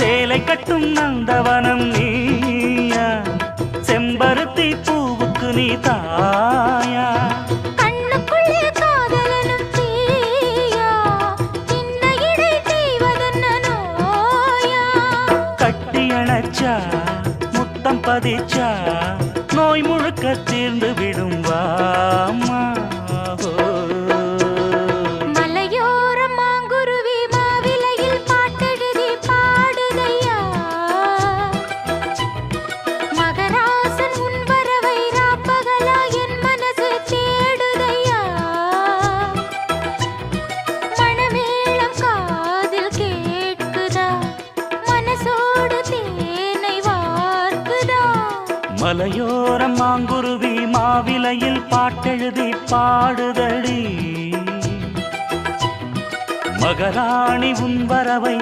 சேலை கட்டும் நந்தவனம் நீயா, செம்பருத்தி பூவுக்கு நீ தாயா. கண்ணுக்குள்ளே காதலனும் தீயா, சின்ன இடை செய்வதென்ன நோயா. கட்டி அணைச்சா முத்தம் பதிச்சா நோய் முழுக்க தீர்ந்து விடும் வாமா. மலையோரம் மாங்குருவி மாவிலையில் பாட்டெழுதி பாடுதையா, மகராசன் உன் வரவை ராப்பகலா என் மனசு தேடுதையா. மணமேளம் காதில் கேட்குதா, மனசோடு தேனை வார்க்குதா. மலையோரம் மாங்குருவி மாவிலையில் பாட்டெழுதி பாடுதடி, மகராணி உன் வரவை